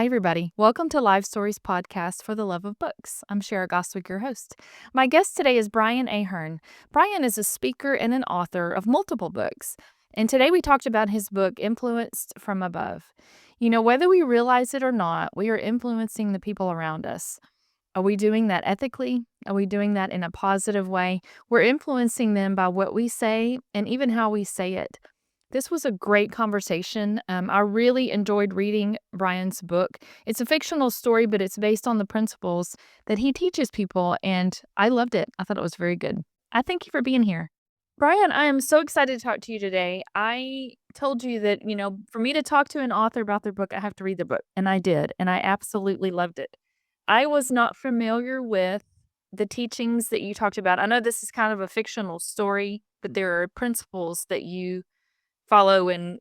Hi, everybody. Welcome to Live Stories Podcast for the Love of Books. I'm Shara Goswick, your host. My guest today is Brian Ahearn. Brian is a speaker and an author of multiple books. And today we talked about his book, Influenced from Above. You know, whether we realize it or not, we are influencing the people around us. Are we doing that ethically? Are we doing that in a positive way? We're influencing them by what we say and even how we say it. This was a great conversation. I really enjoyed reading Brian's book. It's a fictional story, but it's based on the principles that he teaches people, and I loved it. I thought it was very good. I thank you for being here. Brian, I am so excited to talk to you today. I told you that, for me to talk to an author about their book, I have to read the book, and I did, and I absolutely loved it. I was not familiar with the teachings that you talked about. I know this is kind of a fictional story, but there are principles that you follow and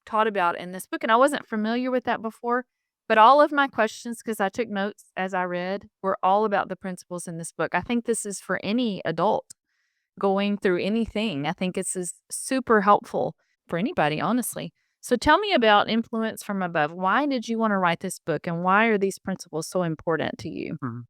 taught about in this book, and I wasn't familiar with that before, but all of my questions, because I took notes as I read, were all about the principles in this book. I think this is for any adult going through anything. I think this is super helpful for anybody, honestly. So tell me about Influence from Above. Why did you wanna write this book, and why are these principles so important to you? Mhm.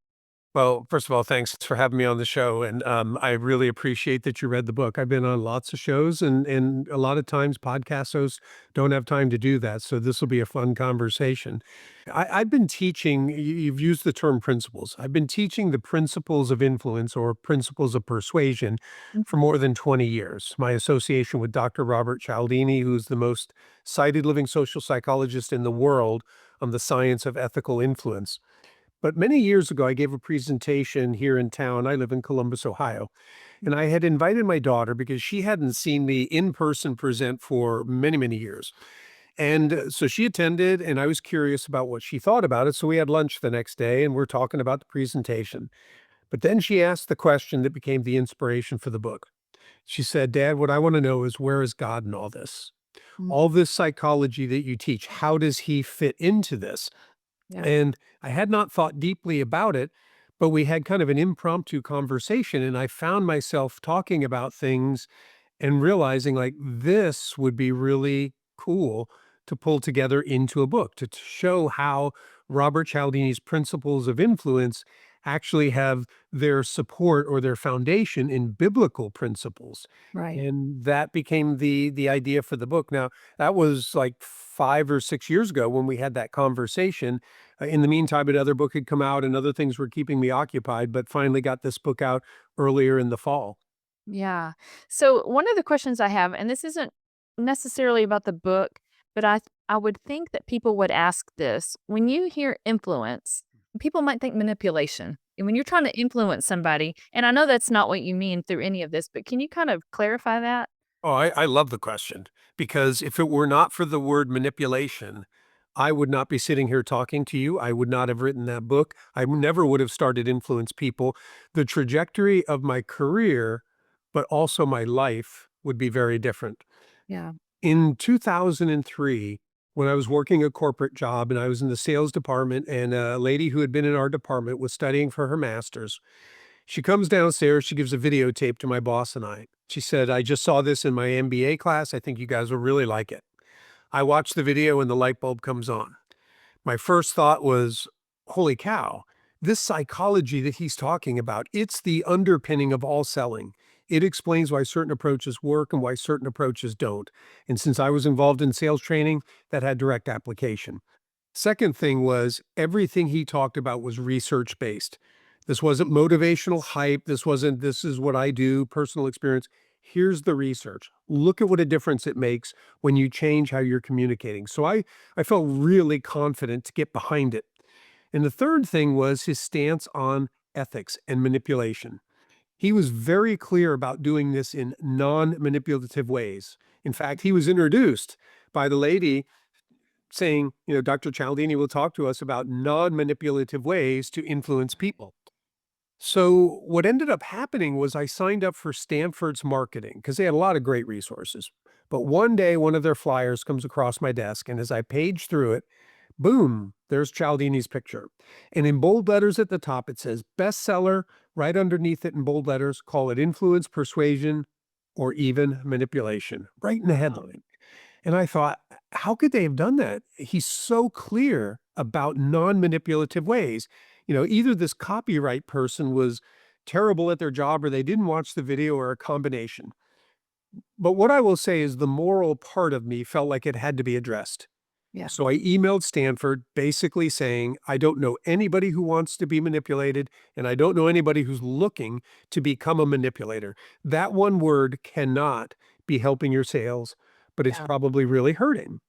Well, first of all, thanks for having me on the show, and I really appreciate that you read the book. I've been on lots of shows, and a lot of times podcast hosts don't have time to do that, so this will be a fun conversation. I've been teaching. You've used the term principles. I've been teaching the principles of influence or principles of persuasion for more than 20 years. My association with Dr. Robert Cialdini, who's the most cited living social psychologist in the world on the science of ethical influence. But many years ago, I gave a presentation here in town. I live in Columbus, Ohio. And I had invited my daughter because she hadn't seen me in person present for many, many years. And so she attended, and I was curious about what she thought about it. So we had lunch the next day, and we're talking about the presentation. But then she asked the question that became the inspiration for the book. She said, "Dad, what I want to know is, where is God in all this? Mhm. All this psychology that you teach, how does he fit into this?" Yeah. And I had not thought deeply about it, but we had kind of an impromptu conversation, and I found myself talking about things and realizing like this would be really cool to pull together into a book to show how Robert Cialdini's principles of influence actually have their support or their foundation in biblical principles. Right. And that became the idea for the book. Now, that was like 5 or 6 years ago when we had that conversation. In the meantime, another book had come out and other things were keeping me occupied, but finally got this book out earlier in the fall. Yeah. So one of the questions I have, and this isn't necessarily about the book, but I would think that people would ask this. When you hear influence, people might think manipulation. And when you're trying to influence somebody, and I know that's not what you mean through any of this, but can you kind of clarify that? Oh, I love the question because if it were not for the word manipulation, I would not be sitting here talking to you. I would not have written that book. I never would have started Influence People. The trajectory of my career, but also my life, would be very different. Yeah. In 2003, when I was working a corporate job and I was in the sales department, and a lady who had been in our department was studying for her master's, she comes downstairs, she gives a videotape to my boss and I. She said, "I just saw this in my MBA class. I think you guys will really like it." I watch the video and the light bulb comes on. My first thought was, holy cow, this psychology that he's talking about, it's the underpinning of all selling. It explains why certain approaches work and why certain approaches don't. And since I was involved in sales training, that had direct application. Second thing was everything he talked about was research based. This wasn't motivational hype. This wasn't, this is what I do, personal experience. Here's the research. Look at what a difference it makes when you change how you're communicating. So I felt really confident to get behind it. And the third thing was his stance on ethics and manipulation. He was very clear about doing this in non manipulative ways. In fact, he was introduced by the lady saying, Dr. Cialdini will talk to us about non-manipulative ways to influence people. So what ended up happening was I signed up for Stanford's marketing because they had a lot of great resources. But one day, one of their flyers comes across my desk, and as I page through it, boom, there's Cialdini's picture. And in bold letters at the top, it says bestseller. Right underneath it in bold letters, call it influence, persuasion, or even manipulation, right in the Wow. headline. And I thought, how could they have done that? He's so clear about non-manipulative ways. Either this copyright person was terrible at their job or they didn't watch the video or a combination. But what I will say is the moral part of me felt like it had to be addressed. Yeah. So I emailed Stanford basically saying, I don't know anybody who wants to be manipulated, and I don't know anybody who's looking to become a manipulator. That one word cannot be helping your sales, but it's Yeah. probably really hurting.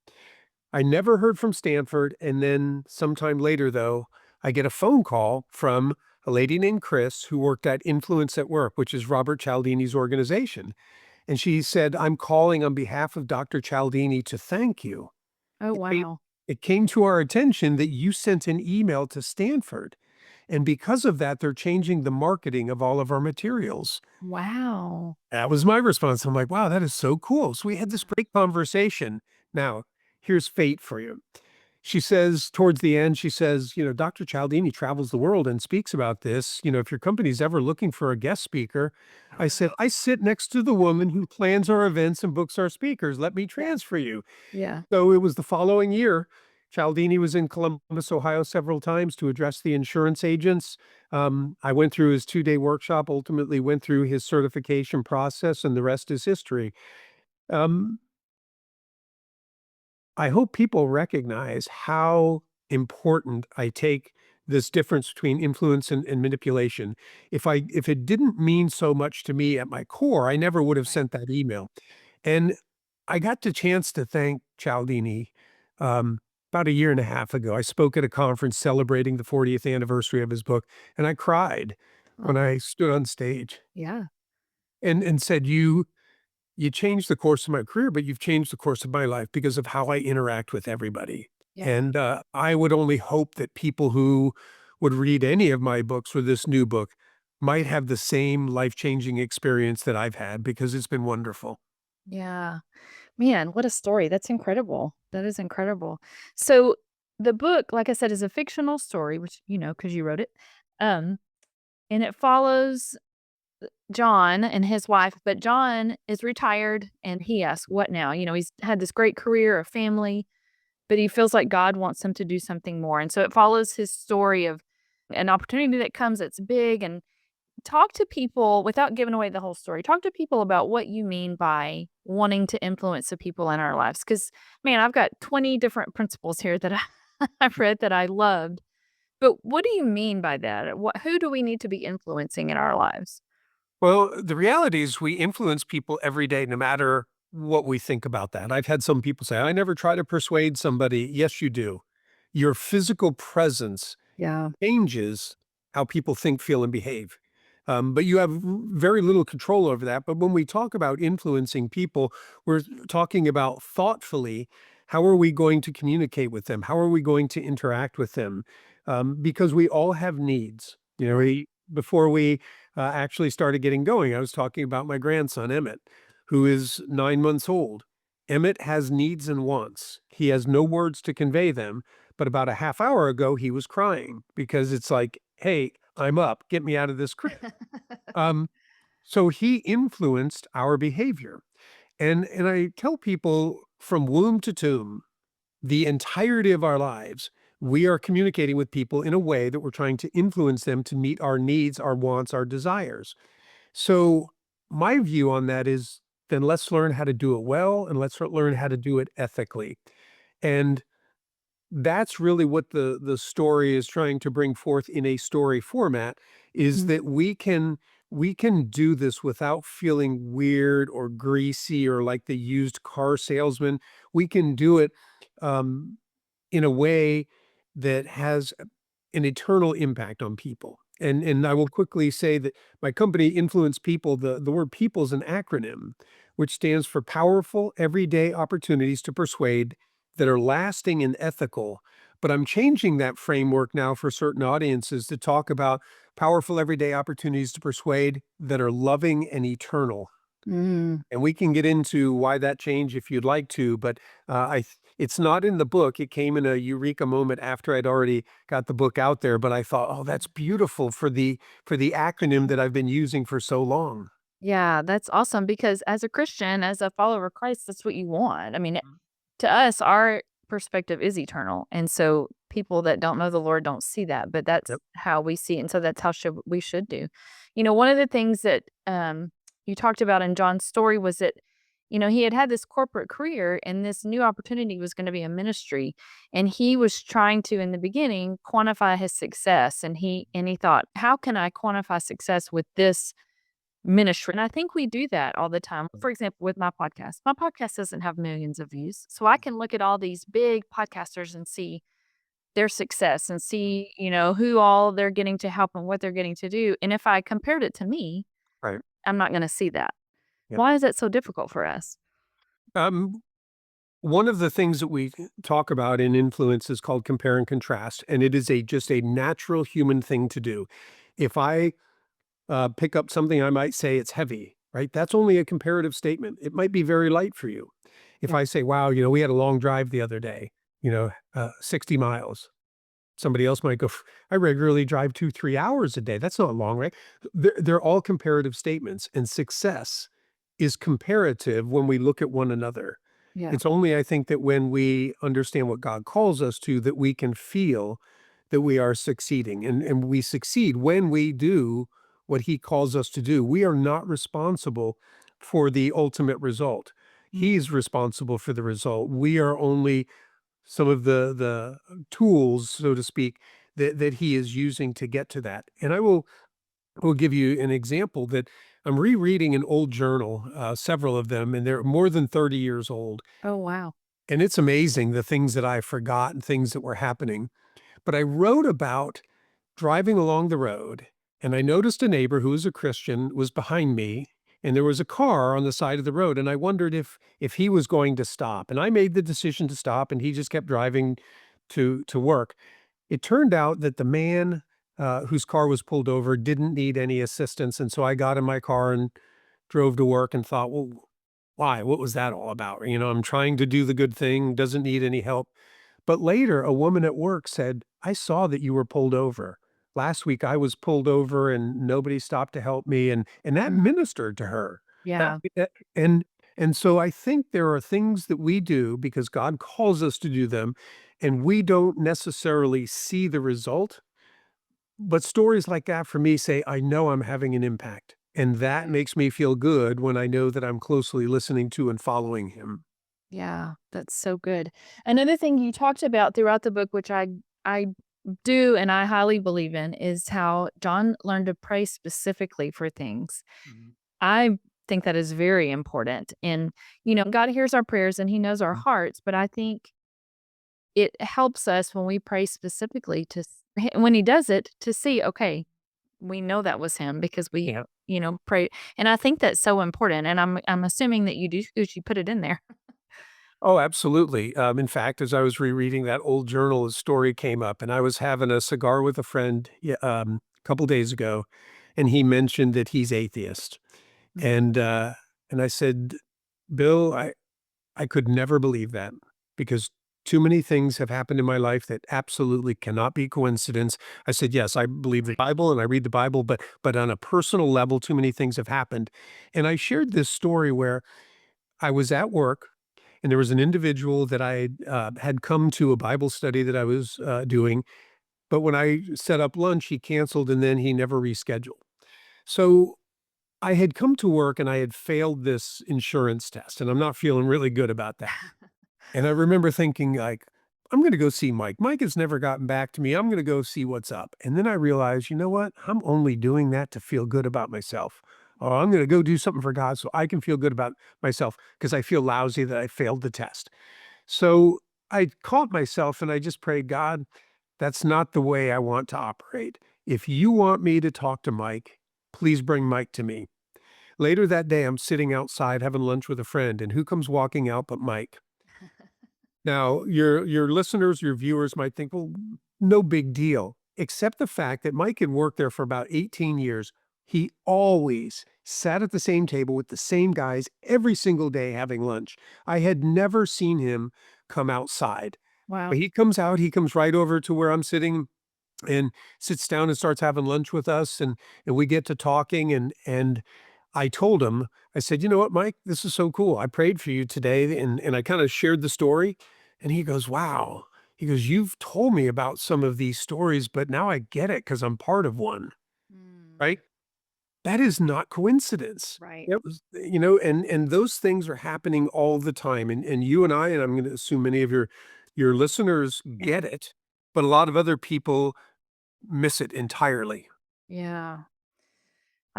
I never heard from Stanford, and then sometime later, though, I get a phone call from a lady named Chris who worked at Influence at Work, which is Robert Cialdini's organization. And she said, I'm calling on behalf of Dr. Cialdini to thank you. Oh, It came wow. it came to our attention that you sent an email to Stanford, and because of that, they're changing the marketing of all of our materials. Wow. That was my response. I'm like, "Wow, that is so cool." So we had this great conversation. Now, here's fate for you. She says towards the end, she says, "Dr. Cialdini travels the world and speaks about this. If your company's ever looking for a guest speaker." I said, "I sit next to the woman who plans our events and books our speakers. Let me Yeah. transfer you." Yeah. So it was the following year. Cialdini was in Columbus, Ohio several times to address the insurance agents. I went through his 2-day workshop, ultimately went through his certification process, and the rest is history. Um, I hope people recognize how important I take this difference between influence and manipulation. If it didn't mean so much to me at my core, I never would have Right. sent that email. And I got the chance to thank Cialdini, about a year and a half ago. I spoke at a conference celebrating the 40th anniversary of his book, and I cried when Oh, I stood on stage yeah. and said, You changed the course of my career, but you've changed the course of my life because of how I interact with everybody." Yeah. And, I would only hope that people who would read any of my books or this new book might have the same life-changing experience that I've had because it's been wonderful. Yeah. Man, what a story. That's incredible. That is incredible. So the book, like I said, is a fictional story, which you know because you wrote it. Um, and it follows John and his wife, but John is retired and he asks, "What now?" He's had this great career, a family, but he feels like God wants him to do something more. And so it follows his story of an opportunity that comes that's big. And talk to people without giving away the whole story. Talk to people about what you mean by wanting to influence the people in our lives. Because, man, I've got 20 different principles here that I've read that I loved. But what do you mean by that? Who do we need to be influencing in our lives? Well, the reality is we influence people every day no matter what we think about that. I've had some people say, "I never try to persuade somebody." Yes, you do. Your physical presence Yeah. changes how people think, feel, and behave. But you have very little control over that. But when we talk about influencing people, we're talking about thoughtfully, how are we going to communicate with them? How are we going to interact with them? Because we all have needs. Before we actually started getting going, I was talking about my grandson, Emmett, who is 9 months old. Emmett has needs and wants. He has no words to convey them, but about a half hour ago, he was crying because it's like, "Hey, I'm up. Get me out of this crib." Um, so he influenced our behavior. And I tell people from womb to tomb, the entirety of our lives, we are communicating with people in a way that we're trying to influence them to meet our needs, our wants, our desires. So my view on that is then let's learn how to do it well and let's learn how to do it ethically. And that's really what the story is trying to bring forth in a story format, is Mm. that we can do this without feeling weird or greasy or like the used car salesman. We can do it, um, in a way that has an eternal impact on people. And I will quickly say that my company Influence People, the word people is an acronym, which stands for powerful everyday opportunities to persuade that are lasting and ethical. But I'm changing that framework now for certain audiences to talk about powerful everyday opportunities to persuade that are loving and eternal. Mm. And we can get into why that change if you'd like to, but it's not in the book. It came in a eureka moment after I'd already got the book out there, but I thought, "Oh, that's beautiful for the acronym that I've been using for so long." Yeah, that's awesome because as a Christian, as a follower of Christ, that's what you want. I mean, to us, our perspective is eternal. And so people that don't know the Lord don't see that, but that's Yep. how we see it. And so that's how we should do. One of the things that you talked about in John's story was that, he had had this corporate career and this new opportunity was going to be a ministry. And he was trying to, in the beginning, quantify his success. And he thought, how can I quantify success with this ministry? And I think we do that all the time. For example, with my podcast. My podcast doesn't have millions of views. So I can look at all these big podcasters and see their success and see, who all they're getting to help and what they're getting to do. And if I compared it to me, Right. I'm not going to see that. Yep. Why is that so difficult for us? Um, One of the things that we talk about in influence is called compare and contrast, and it is just a natural human thing to do. If I pick up something, I might say it's heavy, right? That's only a comparative statement. It might be very light for you. If Yeah. I say, wow, we had a long drive the other day, 60 miles. Somebody else might go, I regularly drive 2, 3 hours a day. That's not long, right? They're all comparative statements, and success is comparative when we look at one another. Yeah. It's only, I think, that when we understand what God calls us to, that we can feel that we are succeeding. And we succeed when we do what He calls us to do. We are not responsible for the ultimate result. Mm. He's responsible for the result. We are only some of the tools, so to speak, that He is using to get to that. And I will give you an example that I'm rereading an old journal, several of them, and they're more than 30 years old. Oh, wow. And it's amazing the things that I forgot and things that were happening. But I wrote about driving along the road, and I noticed a neighbor who was a Christian was behind me, and there was a car on the side of the road, and I wondered if he was going to stop. And I made the decision to stop, and he just kept driving to work. It turned out that the man whose car was pulled over didn't need any assistance, and so I got in my car and drove to work and thought, well, why? What was that all about? I'm trying to do the good thing, doesn't need any help. But later, a woman at work said, I saw that you were pulled over. Last week, I was pulled over and nobody stopped to help me. And that Mm. ministered to her. That, Yeah. that- and, and so I think there are things that we do because God calls us to do them, and we don't necessarily see the result. But stories like that for me say, I know I'm having an impact. And that Right. makes me feel good when I know that I'm closely listening to and following Him. Yeah, that's so good. Another thing you talked about throughout the book, which I do and I highly believe in, is how John learned to pray specifically for things. Mhm. I think that is very important. And, God hears our prayers and he knows our hearts, but I think it helps us when we pray specifically when he does it to see, okay, we know that was him because we, Yeah. pray. And I think that's so important. And I'm assuming that you do because you put it in there. Oh, absolutely. In fact, as I was rereading that old journal, a story came up, and I was having a cigar with a friend a couple days ago, and he mentioned that he's atheist, Mm. and and I said, Bill, I could never believe that because too many things have happened in my life that absolutely cannot be coincidence. I said, yes, I believe the Bible and I read the Bible, but on a personal level, too many things have happened, and I shared this story where I was at work and there was an individual that I had come to a Bible study that I was doing, but when I set up lunch, he canceled and then he never rescheduled. So I had come to work and I had failed this insurance test, and I'm not feeling really good about that. And I remember thinking, like, I'm going to go see Mike. Mike has never gotten back to me. I'm going to go see what's up. And then I realized, you know what? I'm only doing that to feel good about myself. Or I'm going to go do something for God so I can feel good about myself because I feel lousy that I failed the test. So I caught myself and I just prayed, God, that's not the way I want to operate. If you want me to talk to Mike, please bring Mike to me. Later that day, I'm sitting outside having lunch with a friend, and who comes walking out but Mike? Now, your listeners, your viewers might think, well, no big deal, except the fact that Mike had worked there for about 18 years. He always sat at the same table with the same guys every single day having lunch. I had never seen him come outside. But Wow. he comes out, he comes right over to where I'm sitting and sits down and starts having lunch with us, and we get to talking, and I told him, I said, "You know what, Mike? This is so cool. I prayed for you today," and I kinda shared the story. And he goes, wow. He goes, you've told me about some of these stories, but now I get it because I'm part of one, Mm, right? That is not coincidence. right. It was, and those things are happening all the time. And you and I, and I'm going to assume many of your listeners get it, but a lot of other people miss it entirely. Yeah.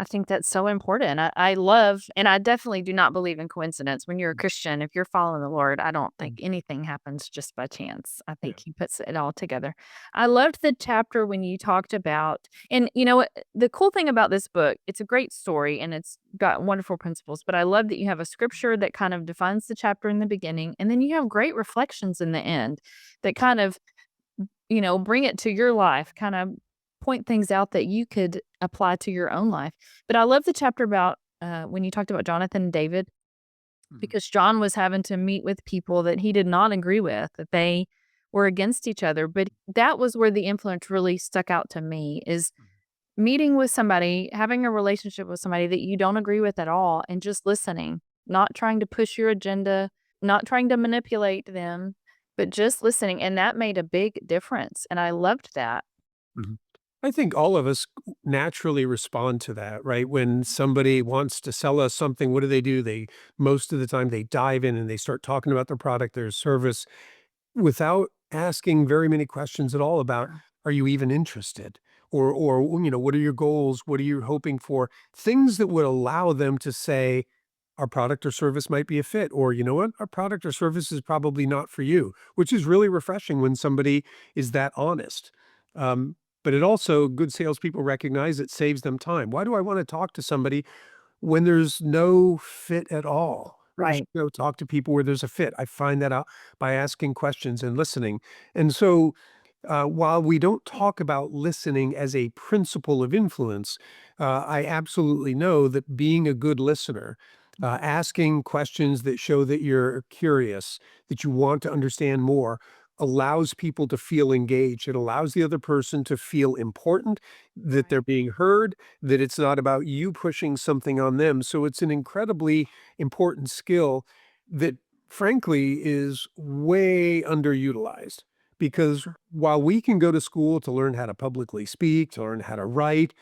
I think that's so important. I love, and I definitely do not believe in coincidence. When you're a Christian, if you're following the Lord, I don't think Mm, anything happens just by chance. I yeah. think He puts it all together. I loved the chapter when you talked about, and you know what? The cool thing about this book, it's a great story and it's got wonderful principles, but I love that you have a scripture that kind of defines the chapter in the beginning, and then you have great reflections in the end that kind of bring it to your life, kind of point things out that you could apply to your own life. But I love the chapter about when you talked about Jonathan and David, Mhm, because John was having to meet with people that he did not agree with, that they were against each other. But that was where the influence really stuck out to me is meeting with somebody, having a relationship with somebody that you don't agree with at all, and just listening, not trying to push your agenda, not trying to manipulate them, but just listening. And that made a big difference. And I loved that. mhm. I think all of us naturally respond to that, right? When somebody wants to sell us something, what do? They most of the time they dive in and they start talking about their product, their service, without asking very many questions at all about, Yeah. are you even interested? Or what are your goals? What are you hoping for? Things that would allow them to say, our product or service might be a fit, or you know what, our product or service is probably not for you, which is really refreshing when somebody is that honest. But it also, good salespeople recognize it saves them time. Why do I want to talk to somebody when there's no fit at all? I should Right. go talk to people where there's a fit. I find that out by asking questions and listening. And so, while we don't talk about listening as a principle of influence, I absolutely know that being a good listener, asking questions that show that you're curious, that you want to understand more, allows people to feel engaged. It allows the other person to feel important, that they're Right. being heard, that it's not about you pushing something on them. So it's an incredibly important skill that, frankly, is way underutilized. Because while we can go to school to learn how to publicly speak, to learn how to write,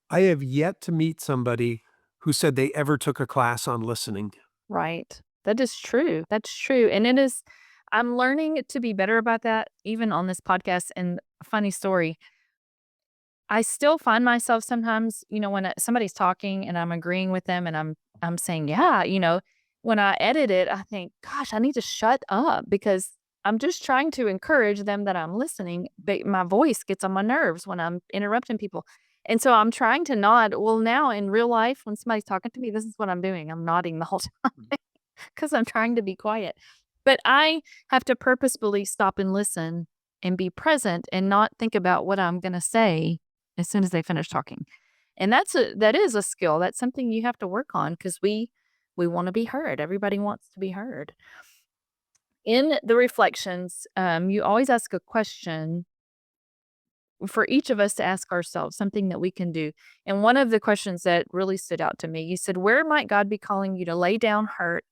I have yet to meet somebody who said they ever took a class on listening. Right. That is true. That's true. And it is, I'm learning to be better about that even on this podcast. And a funny story, I still find myself sometimes, when somebody's talking and I'm agreeing with them and I'm saying, "Yeah," when I edit it, I think, "Gosh, I need to shut up," because I'm just trying to encourage them that I'm listening, but my voice gets on my nerves when I'm interrupting people. And so I'm trying to nod. Well, now in real life, when somebody's talking to me, this is what I'm doing. I'm nodding the whole time because I'm trying to be quiet. But I have to purposefully stop and listen and be present and not think about what I'm gonna say as soon as they finish talking. And that is a skill. That's something you have to work on because we wanna be heard. Everybody wants to be heard. In the reflections, you always ask a question for each of us to ask ourselves, something that we can do. And one of the questions that really stood out to me, you said, "Where might God be calling you to lay down hurt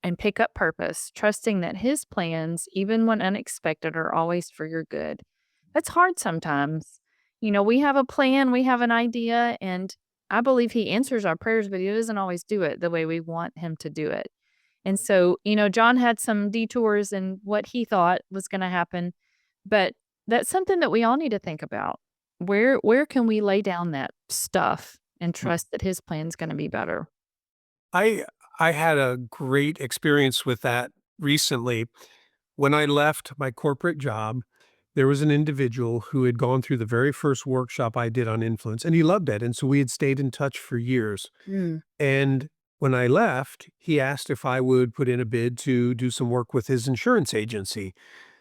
and pick up purpose, trusting that His plans, even when unexpected, are always for your good?" That's hard sometimes. We have a plan, we have an idea, and I believe He answers our prayers, but He doesn't always do it the way we want Him to do it. And so, John had some detours in what he thought was going to happen, but that's something that we all need to think about. Where can we lay down that stuff and trust that His plan's going to be better? I I had a great experience with that recently. When I left my corporate job, there was an individual who had gone through the very first workshop I did on influence, and he loved it, and so we had stayed in touch for years. Mm, And when I left, he asked if I would put in a bid to do some work with his insurance agency.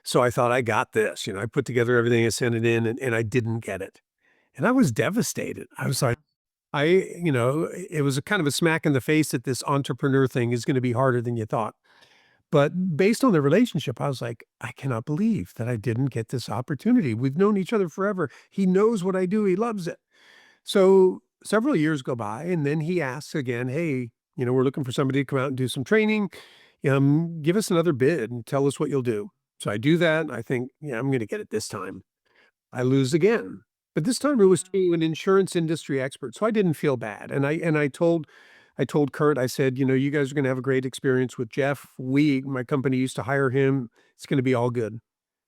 So I thought, I got this. I put together everything, I sent it in, and I didn't get it. And I was devastated. I was like, yeah. it was a kind of a smack in the face that this entrepreneur thing is going to be harder than you thought. But based on the relationship, I was like, I cannot believe that I didn't get this opportunity. We've known each other forever. He knows what I do. He loves it. So several years go by, and then he asks again, hey, we're looking for somebody to come out and do some training. Give us another bid and tell us what you'll do. So I do that. And I think, yeah, I'm going to get it this time. I lose again. But this time it was to an insurance industry expert. So I didn't feel bad. And I told Kurt, I said, you guys are going to have a great experience with Jeff. My company used to hire him. It's going to be all good.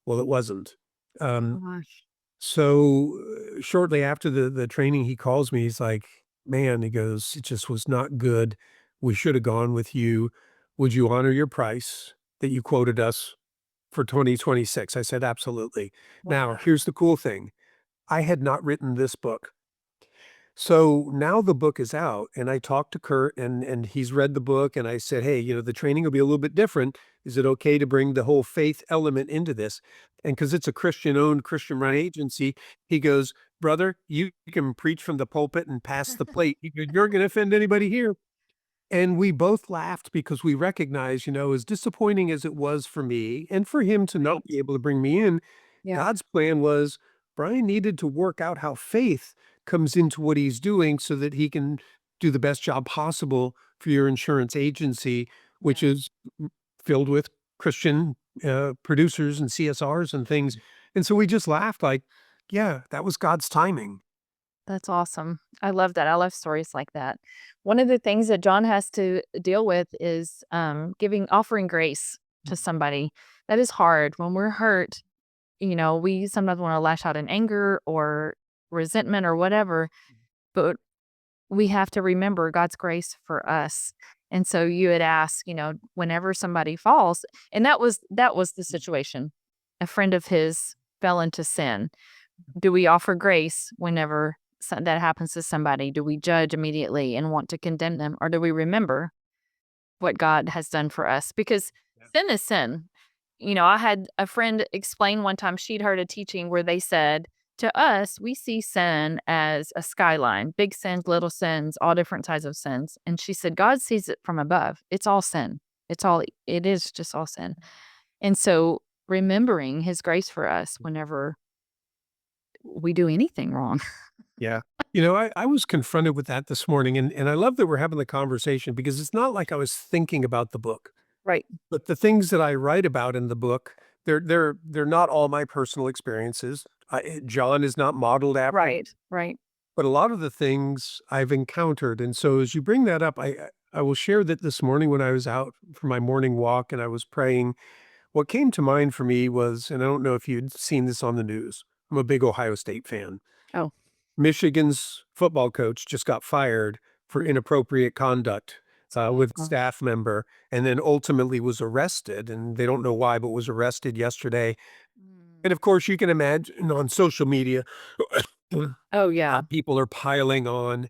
Well, it wasn't. Um, Gosh. so shortly after the training, he calls me. He's like, "Man," he goes, "it just was not good. We should have gone with you. Would you honor your price that you quoted us for 2026?" I said, "Absolutely." Now, Wow. here's the cool thing. I had not written this book. So now the book is out, and I talked to Kurt, and he's read the book, and I said, "Hey, the training will be a little bit different. Is it okay to bring the whole faith element into this?" And because it's a Christian-owned, Christian-run agency, he goes, "Brother, you can preach from the pulpit and pass the plate. You're going to offend anybody here." And we both laughed because we recognize, as disappointing as it was for me and for him to not be Right. able to bring me in, Yeah. God's plan was Brian needed to work out how faith comes into what he's doing so that he can do the best job possible for your insurance agency, which Yes. is filled with Christian producers and CSRs and things. And so we just laughed like, yeah, that was God's timing. That's awesome. I love that. I love stories like that. One of the things that John has to deal with is offering grace to somebody. That is hard. When we're hurt, we sometimes want to lash out in anger or resentment or whatever, but we have to remember God's grace for us. And so you had asked, whenever somebody falls, and that was the situation. A friend of his fell into sin. Do we offer grace whenever that happens to somebody? Do we judge immediately and want to condemn them, or do we remember what God has done for us? Because sin is sin. I had a friend explain one time she'd heard a teaching where they said, to us, we see sin as a skyline, big sins, little sins, all different types of sins. And she said, God sees it from above. It's all sin. It is just all sin. And so remembering his grace for us whenever we do anything wrong. Yeah. I was confronted with that this morning, and I love that we're having the conversation because it's not like I was thinking about the book. Right. But the things that I write about in the book, they're not all my personal experiences. John is not modeled after, Right. Right. but a lot of the things I've encountered. And so as you bring that up, I will share that this morning when I was out for my morning walk and I was praying, what came to mind for me was, and I don't know if you'd seen this on the news. I'm a big Ohio State fan. Oh, Michigan's football coach just got fired for inappropriate conduct with a gosh. staff member, and then ultimately was arrested. And they don't know why, but was arrested yesterday. Mm. And of course, you can imagine on social media, Oh, yeah. people are piling on.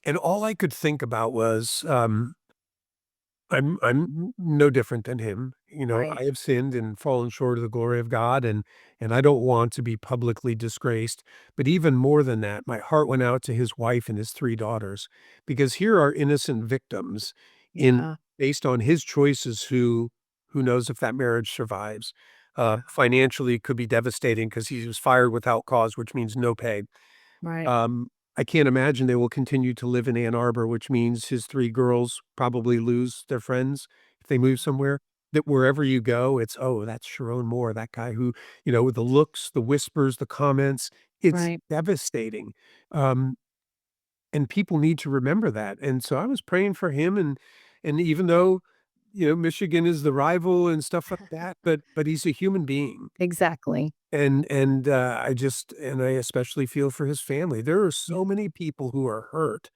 And all I could think about was, I'm no different than him. Right. I have sinned and fallen short of the glory of God, and I don't want to be publicly disgraced. But even more than that, my heart went out to his wife and his 3 daughters, because here are innocent victims in Yeah. based on his choices who knows if that marriage survives. Financially, it could be devastating because he was fired without cause, which means no pay. Right. Um, I can't imagine they will continue to live in Ann Arbor, which means his 3 girls probably lose their friends if they move somewhere. That wherever you go, it's, "Oh, that's Sharon Moore, that guy who," with the looks, the whispers, the comments, it's Right. devastating. Um, and people need to remember that. And so I was praying for him, and even though, Michigan is the rival and stuff like that, but he's a human being. Exactly. And I especially feel for his family. There are Yeah. so many people who are hurt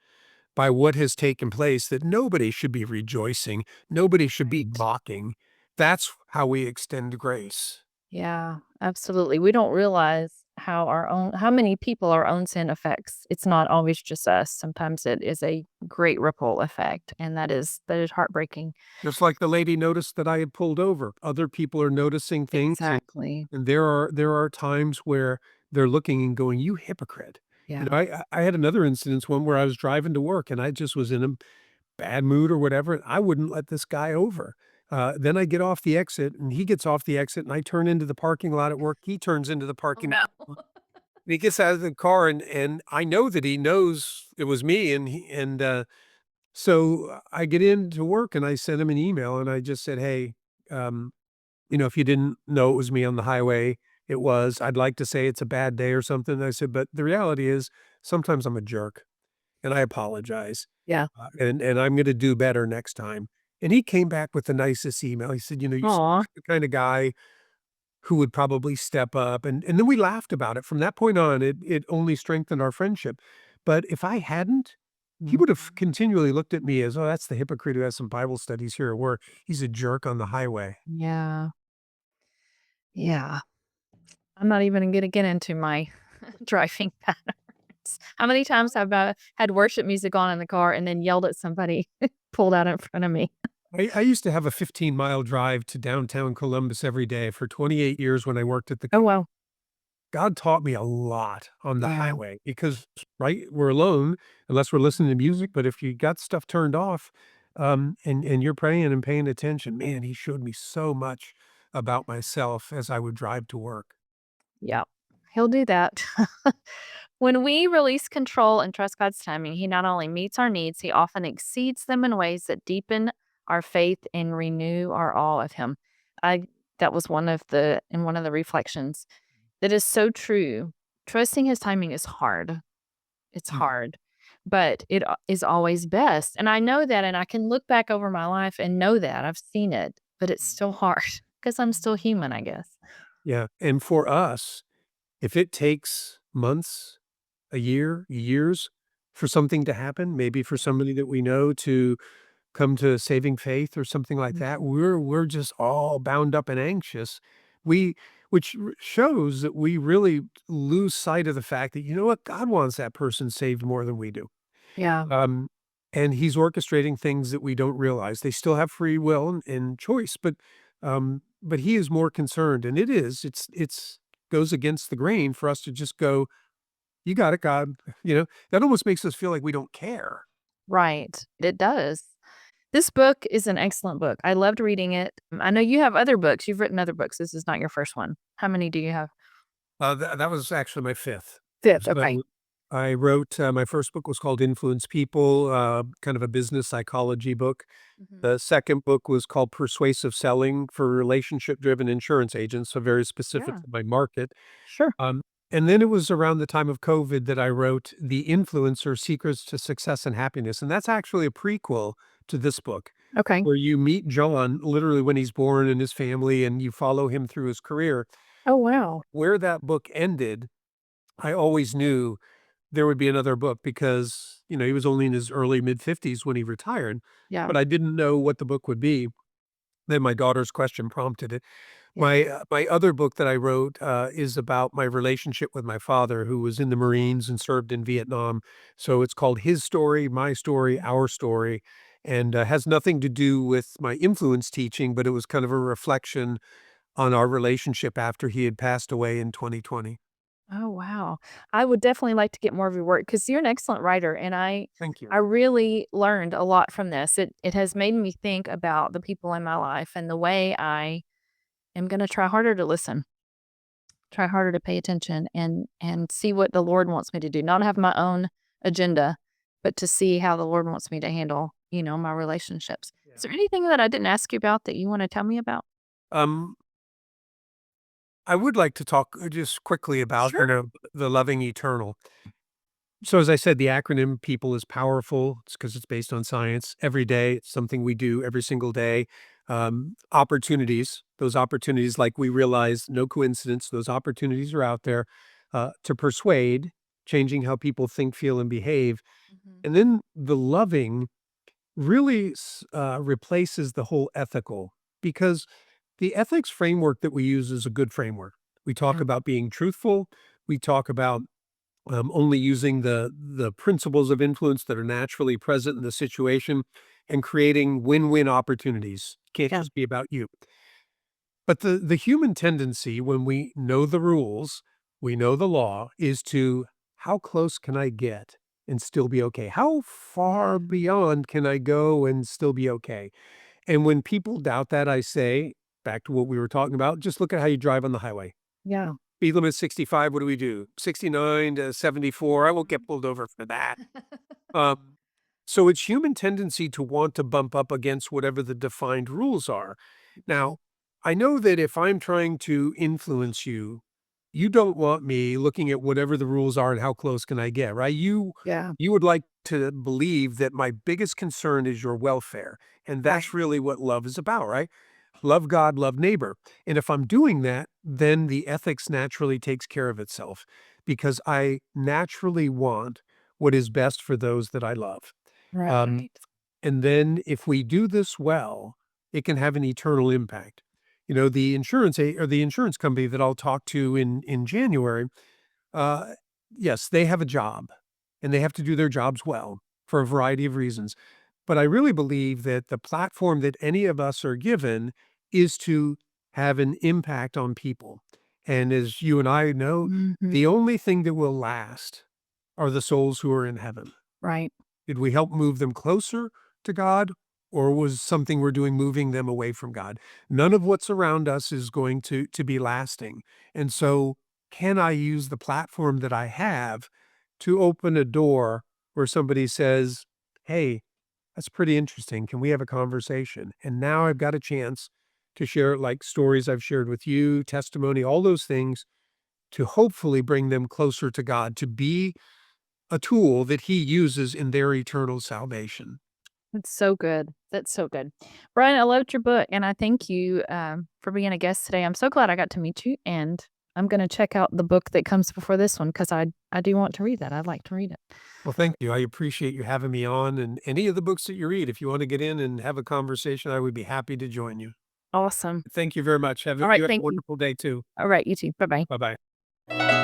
by what has taken place that nobody should be rejoicing. Nobody should be Right. mocking. That's how we extend grace. Yeah, absolutely. We don't realize how many people our own sin affects. It's not always just us. Sometimes it is a great ripple effect, and that is heartbreaking. Just like the lady noticed that I had pulled over. Other people are noticing things, and Exactly. and there are times where they're looking and going, "You hypocrite." Yeah. I had another instance, one where I was driving to work and I just was in a bad mood or whatever, and I wouldn't let this guy over. Then I get off the exit, and he gets off the exit, and I turn into the parking lot at work. He turns into the Oh, parking no. lot. And he gets out of the car, and I know that he knows it was me, so I get into work, and I sent him an email, and I just said, "Hey, um, If you didn't know it was me on the highway, it was. I'd like to say it's a bad day or something. I said, but the reality is sometimes I'm a jerk and I apologize. Yeah. And I'm gonna do better next time. And he came back with the nicest email. He said, "You seem Aw. like the kind of guy who would probably step up," and then we laughed about it. From that point on, it only strengthened our friendship. But if I hadn't, he Mhm. would have continually looked at me as, "Oh, that's the hypocrite who has some Bible studies here," or "He's a jerk on the highway." Yeah. Yeah. I'm not even gonna get into my driving patterns. How many times have I had worship music on in the car and then yelled at somebody pulled out in front of me? I used to have a 15-mile drive to downtown Columbus every day for 28 years when I worked at the Oh, wow. God taught me a lot on the Yeah. highway because, right, we're alone unless we're listening to music, but if you got stuff turned off, and you're praying and paying attention, man, he showed me so much about myself as I would drive to work. Yeah. He'll do that. When we release control and trust God's timing, He not only meets our needs, He often exceeds them in ways that deepen our faith and renew our awe of Him. I that was one of the reflections. That is so true. Trusting His timing is hard. It's Mm. hard, but is always best. And I know that, and I can look back over my life and know that. I've seen it, but it's still hard because I'm still human, I guess. Yeah, and for us, if it takes months, a year, years for something to happen, maybe for somebody that we know to come to saving faith or something like that, Mhm. we're just all bound up and anxious. We shows that we really lose sight of the fact that, you know what, God wants that person saved more than we do. Yeah. Um, and he's orchestrating things that we don't realize. They still have free will and choice, but he is more concerned. And it's goes against the grain for us to just go, you got it, God. That almost makes us feel like we don't care. Right. It does. This book is an excellent book. I loved reading it. I know you have other books. You've written other books. This is not your first one. How many do you have? That was actually my 5th. 5th, okay. So, I wrote, my first book was called Influence People, kind of a business psychology book. Mhm. The second book was called Persuasive Selling for Relationship-Driven Insurance Agents, so very specific Yeah, to my market. sure. Um, and then it was around the time of COVID that I wrote The Influencer: Secrets to Success and Happiness, and that's actually a prequel to this book, Okay. where you meet John literally when he's born and his family, and you follow him through his career. Oh, wow. Where that book ended, I always knew there would be another book because, he was only in his early mid-50s when he retired, Yeah, but I didn't know what the book would be. Then my daughter's question prompted it. yeah. My other book that I wrote, is about my relationship with my father, who was in the Marines and served in Vietnam. So it's called His Story, My Story, Mhm. Our Story, and, has nothing to do with my influence teaching, but it was kind of a reflection on our relationship after he had passed away in 2020. Oh, wow. I would definitely like to get more of your work because you're an excellent writer, and Thank you. I really learned a lot from this. It has made me think about the people in my life and the way I am gonna try harder to listen, try harder to pay attention, and see what the Lord wants me to do, not have my own agenda, but to see how the Lord wants me to handle, my relationships. Is Yeah. there anything that I didn't ask you about that you wanna tell me about? Um, I would like to talk, just quickly about, Sure. the loving eternal. So as I said, the acronym PEOPLE is powerful. It's because it's based on science. Every day, it's something we do every single day. Opportunities, those opportunities, like we realize, no coincidence, those opportunities are out there, to persuade, changing how people think, feel, and behave. Mhm. And then the loving really replaces the whole ethical, because the ethics framework that we use is a good framework. We talk Yeah. about being truthful. We talk about, only using the principles of influence that are naturally present in the situation and creating win-win opportunities. Can't Yeah. just be about you. But the human tendency when we know the rules, we know the law, is to, how close can I get and still be okay? How far Yeah. beyond can I go and still be okay? And when people doubt that, I say, back to what we were talking about, just look at how you drive on the highway. Yeah. Speed limit 65, what do we do? 69 to 74, I won't get pulled over for that. Um, so it's human tendency to want to bump up against whatever the defined rules are. Mhm. Now, I know that if I'm trying to influence you, you don't want me looking at whatever the rules are and how close can I get, right? Yeah. You would like to believe that my biggest concern is your welfare, and Right. that's really what love is about, right? Love God, love neighbor. And if I'm doing that, then the ethics naturally takes care of itself because I naturally want what is best for those that I love. Um, Right. and then if we do this well, it can have an eternal impact. The or the insurance company that I'll talk to in January, uh, yes, they have a job and they have to do their jobs well for a variety of reasons. But I really believe that the platform that any of us are given is to have an impact on people. And as you and I know, Mhm. the only thing that will last are the souls who are in heaven. Right. Did we help move them closer to God, or was something we're doing moving them away from God? None of what's around us is going to be lasting. And so, can I use the platform that I have to open a door where somebody says, "Hey, that's pretty interesting. Can we have a conversation?" And now I've got a chance to share like stories I've shared with you, testimony, all those things to hopefully bring them closer to God, to be a tool that he uses in their eternal salvation. That's so good. That's so good. Brian, I loved your book, and I thank you, for being a guest today. I'm so glad I got to meet you, and I'm gonna check out the book that comes before this one because I do want to read that. I'd like to read it. Well, thank you. I appreciate you having me on, and any of the books that you read, if you want to get in and have a conversation, I would be happy to join you. Awesome. Thank you very much. All right, You have a thank you. wonderful day too. All right, you too. Bye-bye. Bye bye.